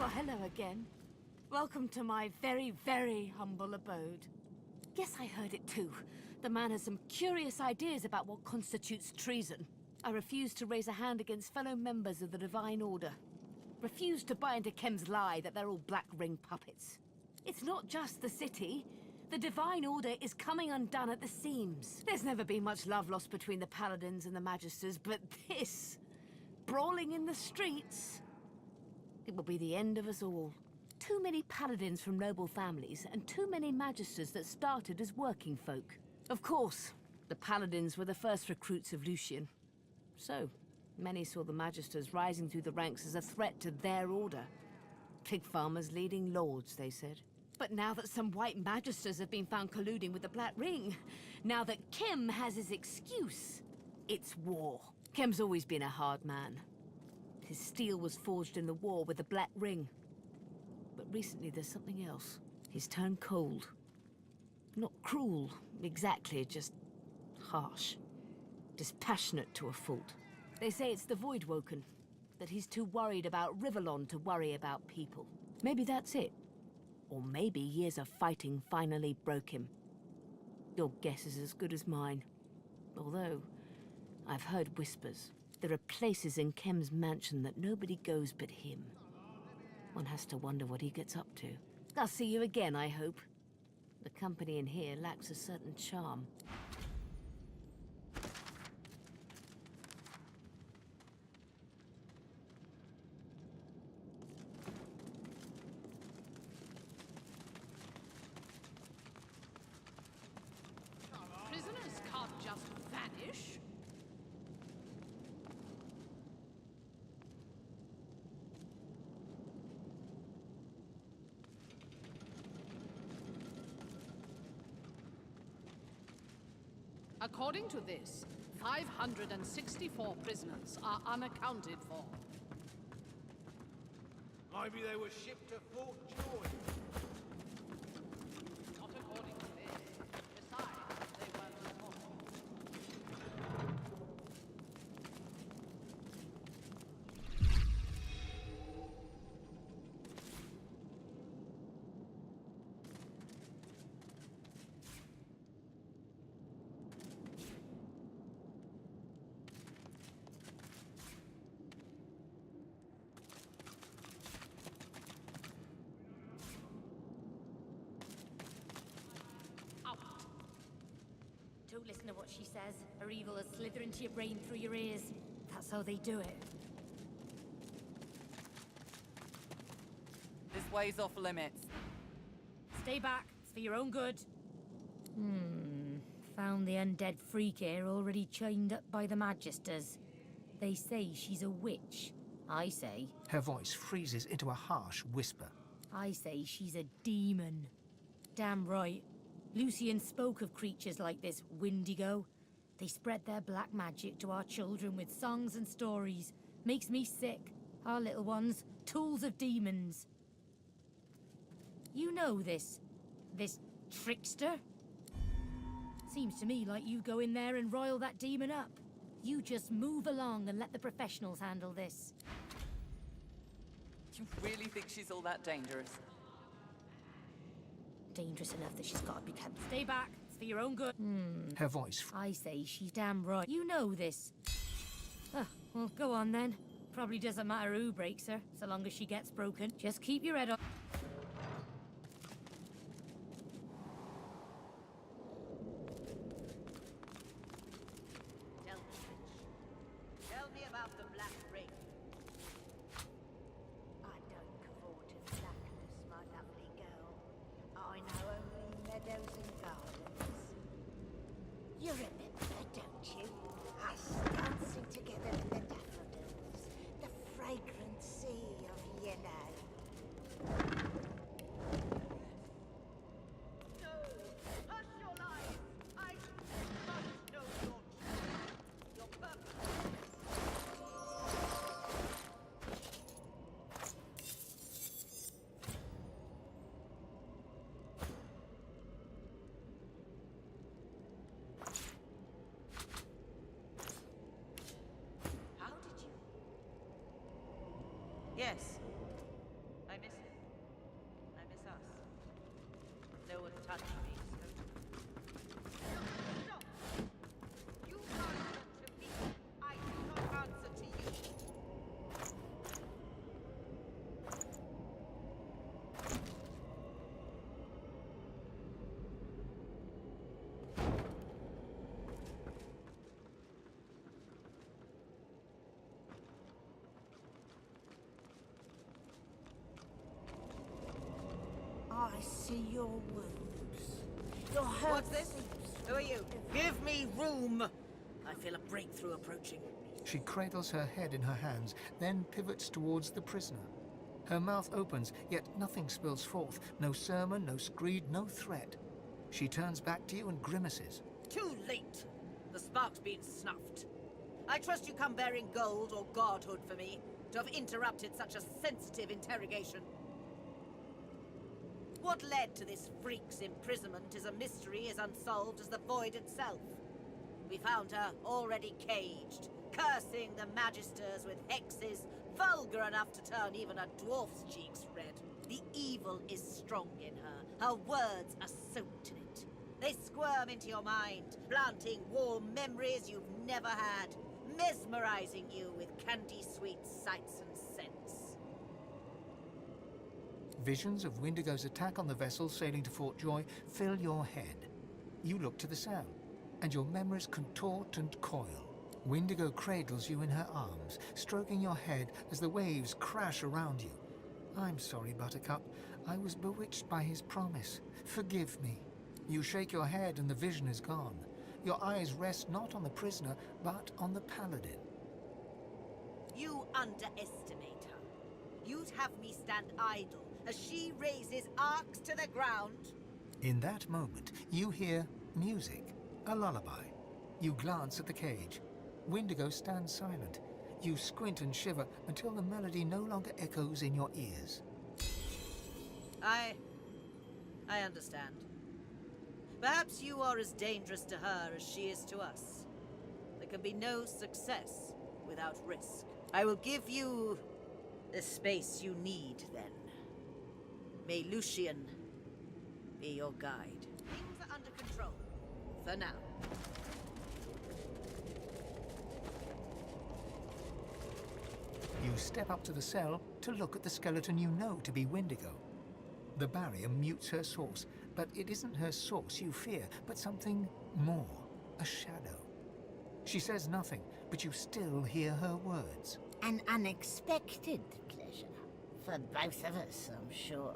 Well, hello again. Welcome to my very, very humble abode. Guess I heard it too. The man has some curious ideas about what constitutes treason. I refuse to raise a hand against fellow members of the Divine Order. Refuse to buy into Kem's lie that they're all Black Ring puppets. It's not just the city. The Divine Order is coming undone at the seams. There's never been much love lost between the Paladins and the Magisters, but this... brawling in the streets... it will be the end of us all. Too many Paladins from noble families, and too many Magisters that started as working folk. Of course, the Paladins were the first recruits of Lucian. So, many saw the Magisters rising through the ranks as a threat to their order. Pig farmers leading lords, they said. But now that some white Magisters have been found colluding with the Black Ring, now that Kem has his excuse, it's war. Kem's always been a hard man. His steel was forged in the war with the Black Ring. But recently there's something else. He's turned cold. Not cruel, exactly, just harsh. Dispassionate to a fault. They say it's the Void Woken, that he's too worried about Rivellon to worry about people. Maybe that's it. Or maybe years of fighting finally broke him. Your guess is as good as mine. Although, I've heard whispers. There are places in Kem's mansion that nobody goes but him. One has to wonder what he gets up to. I'll see you again, I hope. The company in here lacks a certain charm. Prisoners can't just vanish. According to this, 564 prisoners are unaccounted for. Maybe they were shipped to Fort Joy. Not according to this. Besides, they weren't reported. Don't listen to what she says. Her evil will slither into your brain through your ears. That's how they do it. This way's off limits. Stay back. It's for your own good. Found the undead freak here already chained up by the Magisters. They say she's a witch. I say... Her voice freezes into a harsh whisper. I say she's a demon. Damn right. Lucian spoke of creatures like this Windigo. They spread their black magic to our children with songs and stories. Makes me sick. Our little ones, tools of demons. You know this trickster? Seems to me like you go in there and roil that demon up. You just move along and let the professionals handle this. You really think she's all that dangerous? Dangerous enough that she's got to be kept. Stay back. It's for your own good. Her voice... I say she's damn right. You know this. Well, go on then. Probably doesn't matter who breaks her, so long as she gets broken. Just keep your head up. Tell me about the Black Ring. I don't cavort to the blackness, my lovely girl. I know only meadows and gardens. You remember, don't you? Us dancing together in the daffodils, the fragrant sea of yellow. No! Hush your lies! I must know your purpose. touch me, Stop! You answer to me. I do not answer to you. I see your wounds. Your hurt. What's this? Who are you? Give me room! I feel a breakthrough approaching. She cradles her head in her hands, then pivots towards the prisoner. Her mouth opens, yet nothing spills forth. No sermon, no screed, no threat. She turns back to you and grimaces. Too late! The spark's been snuffed. I trust you come bearing gold or godhood for me to have interrupted such a sensitive interrogation. What led to this freak's imprisonment is a mystery as unsolved as the void itself. We found her already caged, cursing the magisters with hexes vulgar enough to turn even a dwarf's cheeks red. The evil is strong in her. Her words are soaked in it. They squirm into your mind, planting warm memories you've never had, mesmerizing you with candy-sweet sights and scents. Visions of Windigo's attack on the vessel sailing to Fort Joy fill your head. You look to the south, and your memories contort and coil. Windigo cradles you in her arms, stroking your head as the waves crash around you. I'm sorry, Buttercup. I was bewitched by his promise. Forgive me. You shake your head and the vision is gone. Your eyes rest not on the prisoner, but on the paladin. You underestimate her. You'd have me stand idle as she raises Arx to the ground. In that moment, you hear music, a lullaby. You glance at the cage. Windigo stands silent. You squint and shiver until the melody no longer echoes in your ears. I understand. Perhaps you are as dangerous to her as she is to us. There can be no success without risk. I will give you the space you need, then. May Lucian be your guide. Things are under control. For now. You step up to the cell to look at the skeleton you know to be Windigo. The barrier mutes her source, but it isn't her source you fear, but something more, a shadow. She says nothing, but you still hear her words. An unexpected pleasure. For both of us, I'm sure.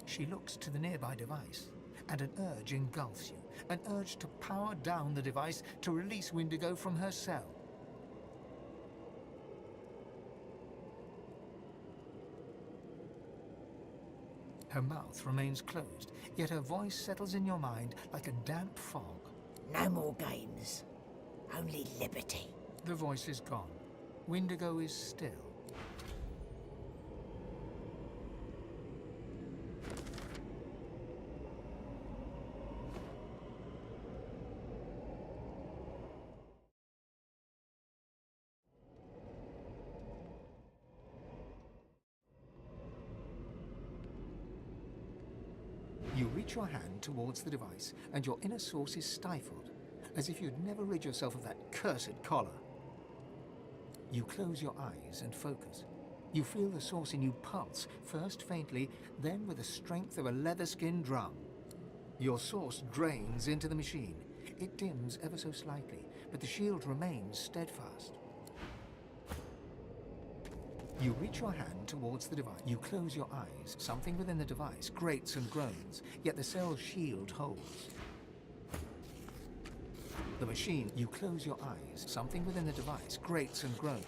She looks to the nearby device, and an urge engulfs you, an urge to power down the device to release Windigo from her cell. Her mouth remains closed, yet her voice settles in your mind like a damp fog. No more games. Only liberty. The voice is gone. Windigo is still. You reach your hand towards the device, and your inner source is stifled, as if you'd never rid yourself of that cursed collar. You close your eyes and focus. You feel the source in you pulse, first faintly, then with the strength of a leather-skinned drum. Your source drains into the machine. It dims ever so slightly, but the shield remains steadfast. You reach your hand towards the device. You close your eyes. Something within the device grates and groans, yet the cell's shield holds. The machine, you close your eyes. Something within the device grates and groans.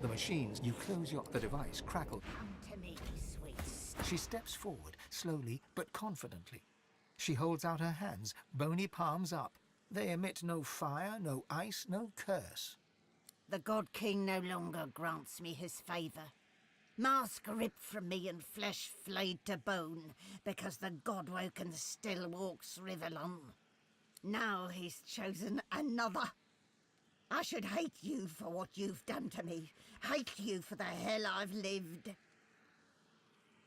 The machines, you close the device crackles. Come to me, sweet. She steps forward, slowly but confidently. She holds out her hands, bony palms up. They emit no fire, no ice, no curse. The God King no longer grants me his favour. Mask ripped from me and flesh flayed to bone, because the God-woken still walks Rivellon. Now he's chosen another. I should hate you for what you've done to me, hate you for the hell I've lived.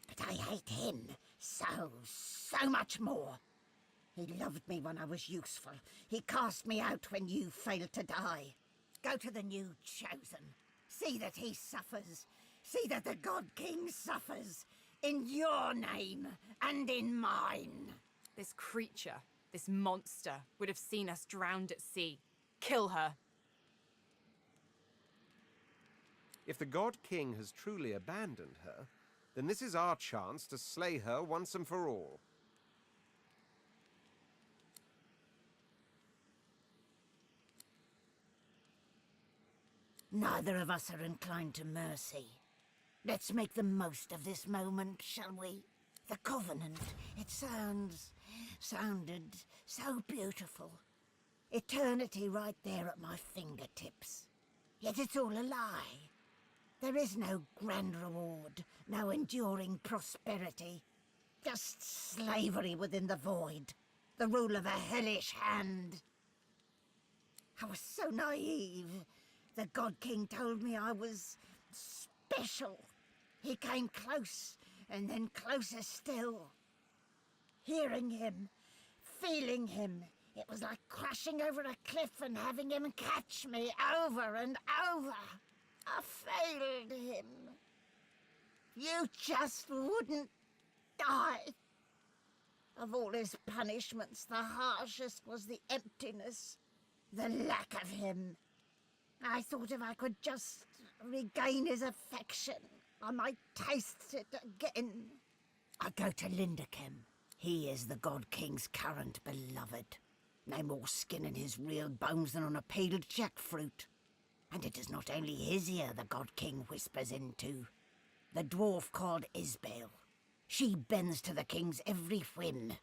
But I hate him so much more. He loved me when I was useful. He cast me out when you failed to die. Go to the new chosen. See that he suffers. See that the God King suffers. In your name and in mine. This creature, this monster, would have seen us drowned at sea. Kill her. If the God King has truly abandoned her, then this is our chance to slay her once and for all. Neither of us are inclined to mercy. Let's make the most of this moment, shall we? The Covenant. It sounded so beautiful. Eternity right there at my fingertips. Yet it's all a lie. There is no grand reward, no enduring prosperity. Just slavery within the void. The rule of a hellish hand. I was so naive. The God King told me I was special. He came close, and then closer still. Hearing him, feeling him, it was like crashing over a cliff and having him catch me over and over. I failed him. You just wouldn't die. Of all his punishments, the harshest was the emptiness, the lack of him. I thought if I could just regain his affection, I might taste it again. I go to Linderkem. He is the God King's current beloved. No more skin in his real bones than on a peeled jackfruit. And it is not only his ear the God King whispers into. The dwarf called Isbel. She bends to the king's every whim.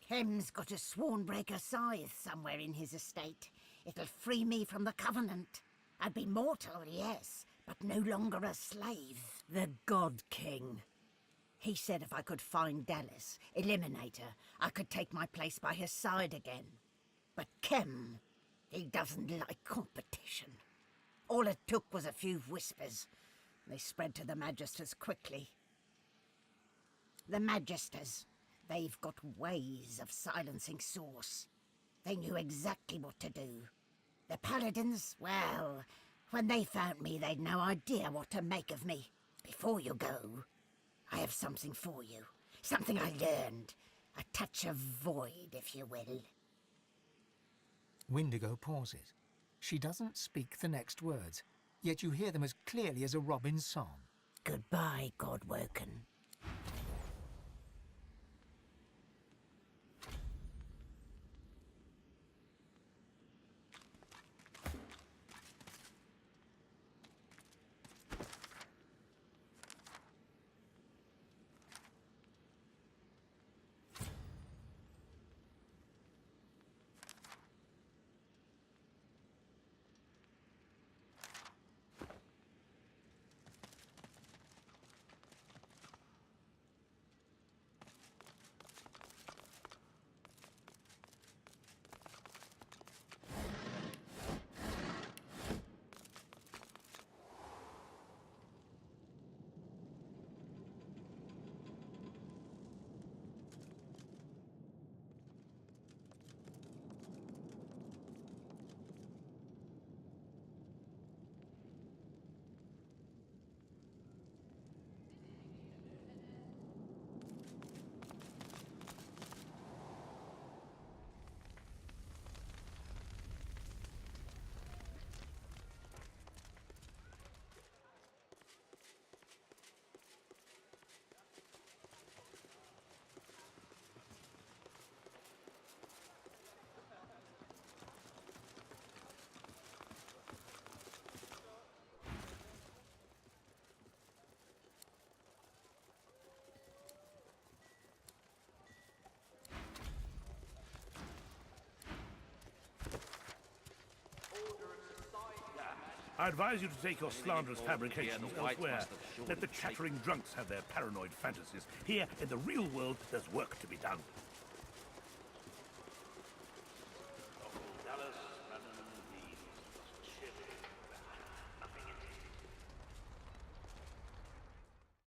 Hem's got a Swornbreaker scythe somewhere in his estate. It'll free me from the Covenant. I'd be mortal, yes, but no longer a slave. The God King. He said if I could find Dallas, eliminate her, I could take my place by his side again. But Kem, he doesn't like competition. All it took was a few whispers. They spread to the Magisters quickly. The Magisters, they've got ways of silencing source. They knew exactly what to do. The Paladins, well, when they found me, they'd no idea what to make of me. Before you go, I have something for you. Something I learned. A touch of void, if you will. Windigo pauses. She doesn't speak the next words, yet you hear them as clearly as a robin's song. Goodbye, Godwoken. I advise you to take your slanderous fabrications elsewhere. Let the chattering drunks have their paranoid fantasies. Here, in the real world, there's work to be done.